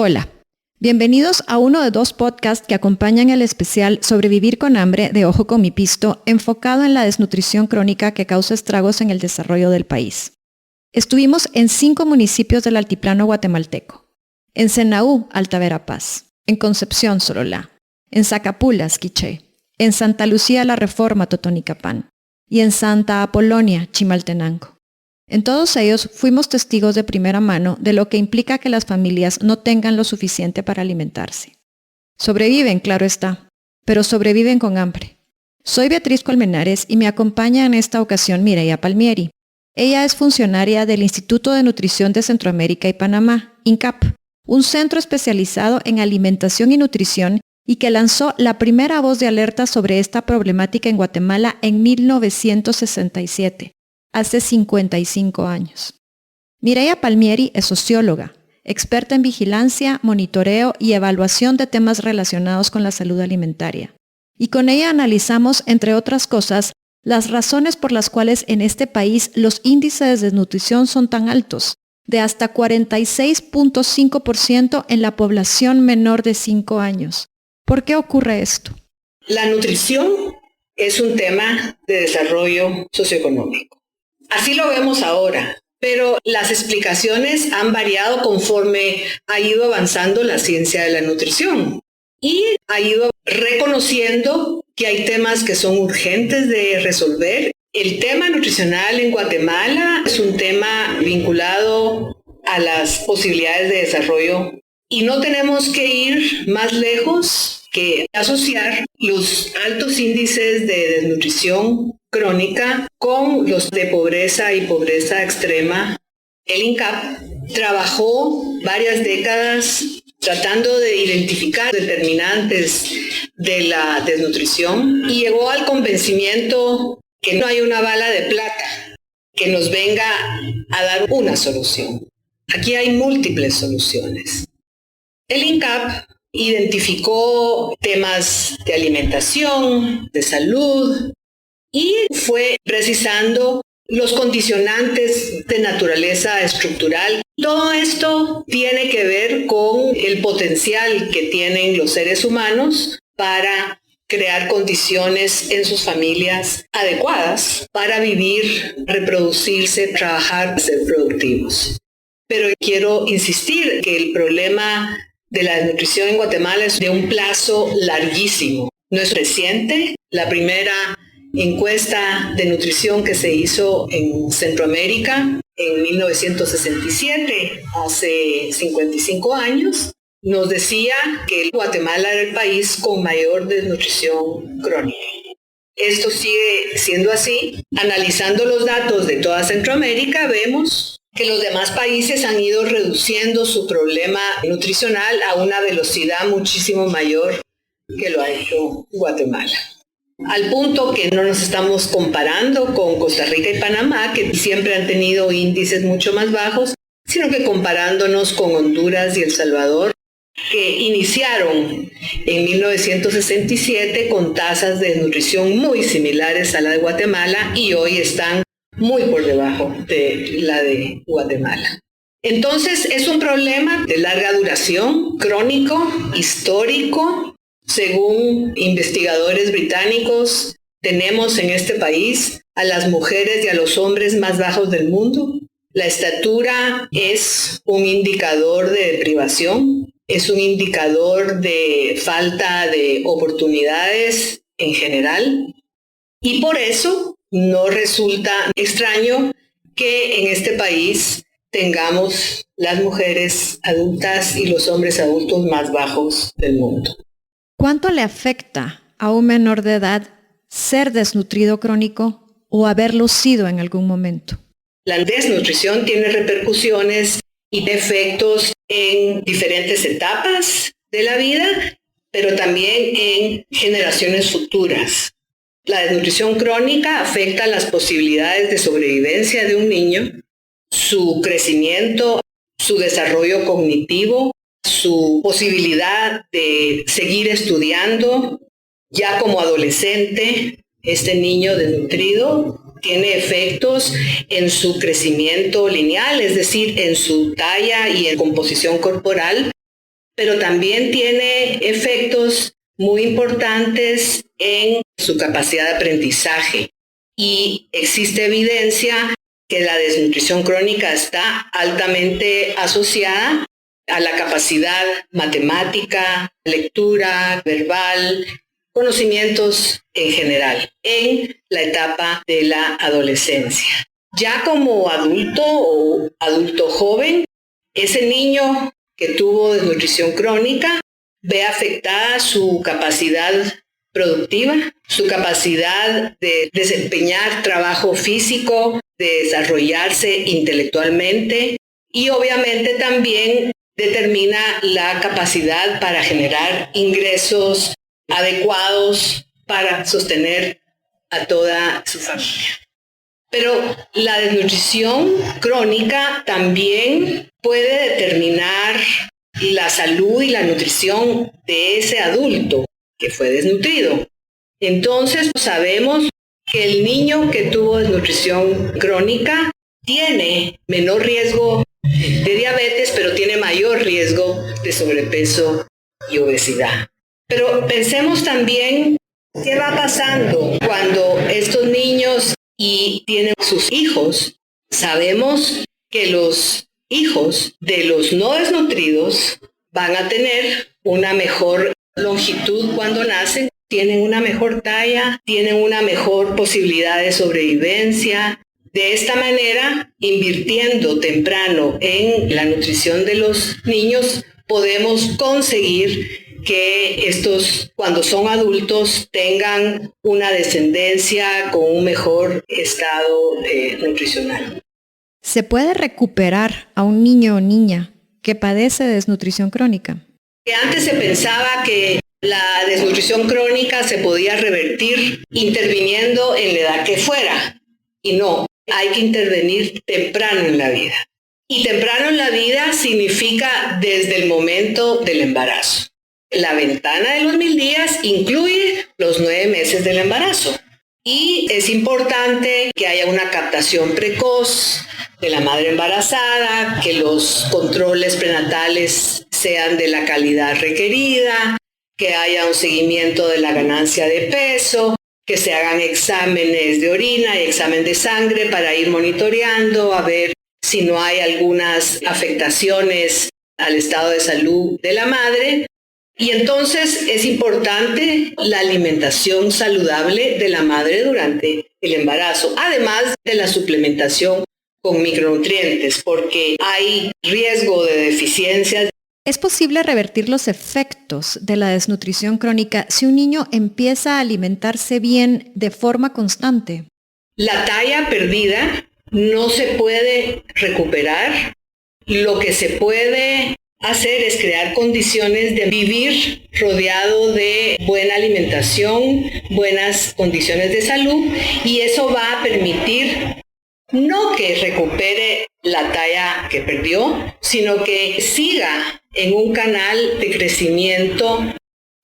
Hola, bienvenidos a uno de 2 podcasts que acompañan el especial Sobrevivir con hambre de Ojo con mi Pisto, enfocado en la desnutrición crónica que causa estragos en el desarrollo del país. Estuvimos en 5 municipios del altiplano guatemalteco: en Senaú, Alta Verapaz; en Concepción, Sololá; en Zacapulas, Quiché; en Santa Lucía, La Reforma, Totonicapán; y en Santa Apolonia, Chimaltenango. En todos ellos fuimos testigos de primera mano de lo que implica que las familias no tengan lo suficiente para alimentarse. Sobreviven, claro está, pero sobreviven con hambre. Soy Beatriz Colmenares y me acompaña en esta ocasión Mireya Palmieri. Ella es funcionaria del Instituto de Nutrición de Centroamérica y Panamá, INCAP, un centro especializado en alimentación y nutrición y que lanzó la primera voz de alerta sobre esta problemática en Guatemala en 1967. Hace 55 años. Mireya Palmieri es socióloga, experta en vigilancia, monitoreo y evaluación de temas relacionados con la salud alimentaria. Y con ella analizamos, entre otras cosas, las razones por las cuales en este país los índices de desnutrición son tan altos, de hasta 46.5% en la población menor de 5 años. ¿Por qué ocurre esto? La nutrición es un tema de desarrollo socioeconómico. Así lo vemos ahora, pero las explicaciones han variado conforme ha ido avanzando la ciencia de la nutrición y ha ido reconociendo que hay temas que son urgentes de resolver. El tema nutricional en Guatemala es un tema vinculado a las posibilidades de desarrollo y no tenemos que ir más lejos que asociar los altos índices de desnutrición crónica con los de pobreza y pobreza extrema. El INCAP trabajó varias décadas tratando de identificar determinantes de la desnutrición y llegó al convencimiento que no hay una bala de plata que nos venga a dar una solución. Aquí hay múltiples soluciones. El INCAP identificó temas de alimentación, de salud, y fue precisando los condicionantes de naturaleza estructural. Todo esto tiene que ver con el potencial que tienen los seres humanos para crear condiciones en sus familias adecuadas para vivir, reproducirse, trabajar, ser productivos. Pero quiero insistir que el problema de la desnutrición en Guatemala es de un plazo larguísimo. No es reciente. La primera encuesta de nutrición que se hizo en Centroamérica en 1967, hace 55 años, nos decía que Guatemala era el país con mayor desnutrición crónica. Esto sigue siendo así. Analizando los datos de toda Centroamérica, vemos que los demás países han ido reduciendo su problema nutricional a una velocidad muchísimo mayor que lo ha hecho Guatemala. Al punto que no nos estamos comparando con Costa Rica y Panamá, que siempre han tenido índices mucho más bajos, sino que comparándonos con Honduras y El Salvador, que iniciaron en 1967 con tasas de desnutrición muy similares a la de Guatemala y hoy están muy por debajo de la de Guatemala. Entonces es un problema de larga duración, crónico, histórico. Según investigadores británicos, tenemos en este país a las mujeres y a los hombres más bajos del mundo. La estatura es un indicador de privación, es un indicador de falta de oportunidades en general. Y por eso no resulta extraño que en este país tengamos las mujeres adultas y los hombres adultos más bajos del mundo. ¿Cuánto le afecta a un menor de edad ser desnutrido crónico o haberlo sido en algún momento? La desnutrición tiene repercusiones y efectos en diferentes etapas de la vida, pero también en generaciones futuras. La desnutrición crónica afecta las posibilidades de sobrevivencia de un niño, su crecimiento, su desarrollo cognitivo, su posibilidad de seguir estudiando. Ya como adolescente, este niño desnutrido tiene efectos en su crecimiento lineal, es decir, en su talla y en composición corporal, pero también tiene efectos muy importantes en su capacidad de aprendizaje. Y existe evidencia que la desnutrición crónica está altamente asociada a la capacidad matemática, lectura, verbal, conocimientos en general, en la etapa de la adolescencia. Ya como adulto o adulto joven, ese niño que tuvo desnutrición crónica ve afectada su capacidad productiva, su capacidad de desempeñar trabajo físico, de desarrollarse intelectualmente y obviamente también determina la capacidad para generar ingresos adecuados para sostener a toda su familia. Pero la desnutrición crónica también puede determinar la salud y la nutrición de ese adulto que fue desnutrido. Entonces sabemos que el niño que tuvo desnutrición crónica tiene menor riesgo de diabetes, pero tiene mayor riesgo de sobrepeso y obesidad. Pero pensemos también qué va pasando cuando estos niños y tienen sus hijos. Sabemos que los hijos de los no desnutridos van a tener una mejor longitud cuando nacen, tienen una mejor talla, tienen una mejor posibilidad de sobrevivencia. De esta manera, invirtiendo temprano en la nutrición de los niños, podemos conseguir que estos, cuando son adultos, tengan una descendencia con un mejor estado nutricional. ¿Se puede recuperar a un niño o niña que padece de desnutrición crónica? Que antes se pensaba que la desnutrición crónica se podía revertir interviniendo en la edad que fuera, y no, hay que intervenir temprano en la vida. Y temprano en la vida significa desde el momento del embarazo. La ventana de los 1000 días incluye los 9 meses del embarazo. Y es importante que haya una captación precoz de la madre embarazada, que los controles prenatales sean de la calidad requerida, que haya un seguimiento de la ganancia de peso, que se hagan exámenes de orina y examen de sangre para ir monitoreando a ver si no hay algunas afectaciones al estado de salud de la madre. Y entonces es importante la alimentación saludable de la madre durante el embarazo, además de la suplementación con micronutrientes, porque hay riesgo de deficiencias. ¿Es posible revertir los efectos de la desnutrición crónica si un niño empieza a alimentarse bien de forma constante? La talla perdida no se puede recuperar. Lo que se puede hacer es crear condiciones de vivir rodeado de buena alimentación, buenas condiciones de salud, y eso va a permitir no que recupere la talla que perdió, sino que siga en un canal de crecimiento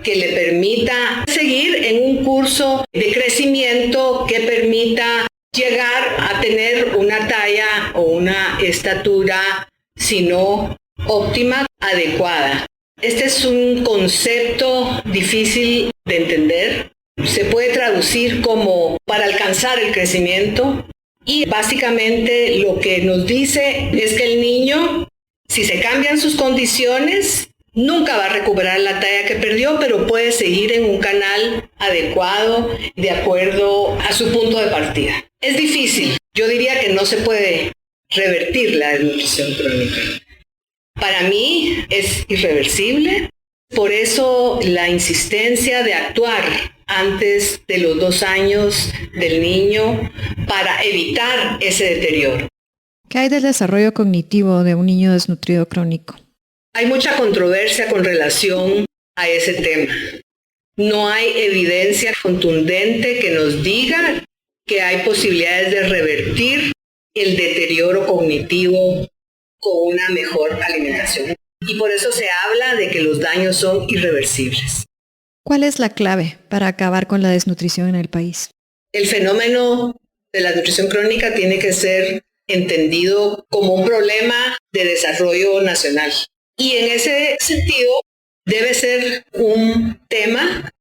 que le permita seguir en un curso de crecimiento que permita llegar a tener una talla o una estatura, si no óptima, adecuada. Este es un concepto difícil de entender. Se puede traducir como para alcanzar el crecimiento, y básicamente lo que nos dice es que el niño, si se cambian sus condiciones, nunca va a recuperar la talla que perdió, pero puede seguir en un canal adecuado de acuerdo a su punto de partida. Es difícil. Yo diría que no se puede revertir la desnutrición crónica. Para mí es irreversible, por eso la insistencia de actuar antes de los 2 años del niño para evitar ese deterioro. ¿Qué hay del desarrollo cognitivo de un niño desnutrido crónico? Hay mucha controversia con relación a ese tema. No hay evidencia contundente que nos diga que hay posibilidades de revertir el deterioro cognitivo con una mejor alimentación. Y por eso se habla de que los daños son irreversibles. ¿Cuál es la clave para acabar con la desnutrición en el país? El fenómeno de la nutrición crónica tiene que ser entendido como un problema de desarrollo nacional. Y en ese sentido debe ser un tema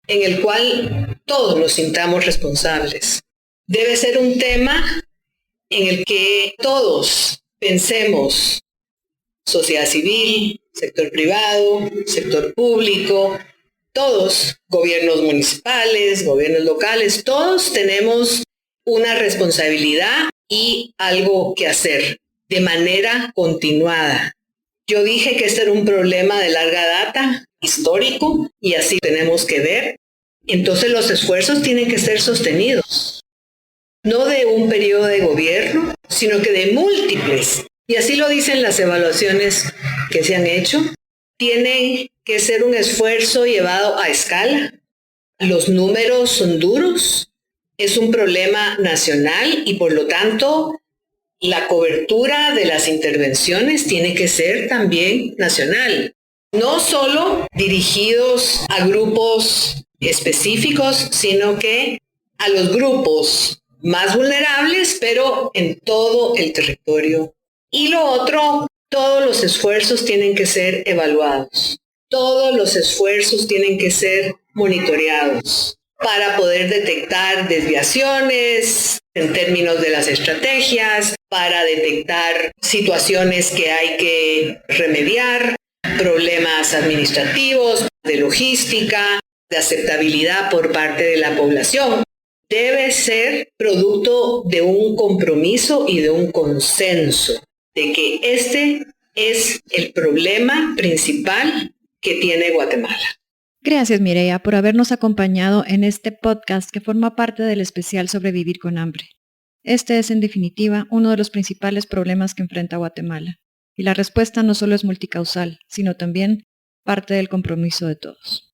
en el cual todos nos sintamos responsables. Debe ser un tema en el que todos pensemos, sociedad civil, sector privado, sector público, todos, gobiernos municipales, gobiernos locales, todos tenemos una responsabilidad y algo que hacer de manera continuada. Yo dije que este era un problema de larga data, histórico, y así tenemos que ver. Entonces los esfuerzos tienen que ser sostenidos, no de un periodo de gobierno, sino que de múltiples. Y así lo dicen las evaluaciones que se han hecho. Tienen que ser un esfuerzo llevado a escala. Los números son duros. Es un problema nacional y por lo tanto la cobertura de las intervenciones tiene que ser también nacional. No solo dirigidos a grupos específicos, sino que a los grupos más vulnerables, pero en todo el territorio. Y lo otro, todos los esfuerzos tienen que ser evaluados. Todos los esfuerzos tienen que ser monitoreados para poder detectar desviaciones en términos de las estrategias, para detectar situaciones que hay que remediar, problemas administrativos, de logística, de aceptabilidad por parte de la población. Debe ser producto de un compromiso y de un consenso de que este es el problema principal que tiene Guatemala. Gracias, Mireya, por habernos acompañado en este podcast que forma parte del especial sobre vivir con hambre. Este es, en definitiva, uno de los principales problemas que enfrenta Guatemala. Y la respuesta no solo es multicausal, sino también parte del compromiso de todos.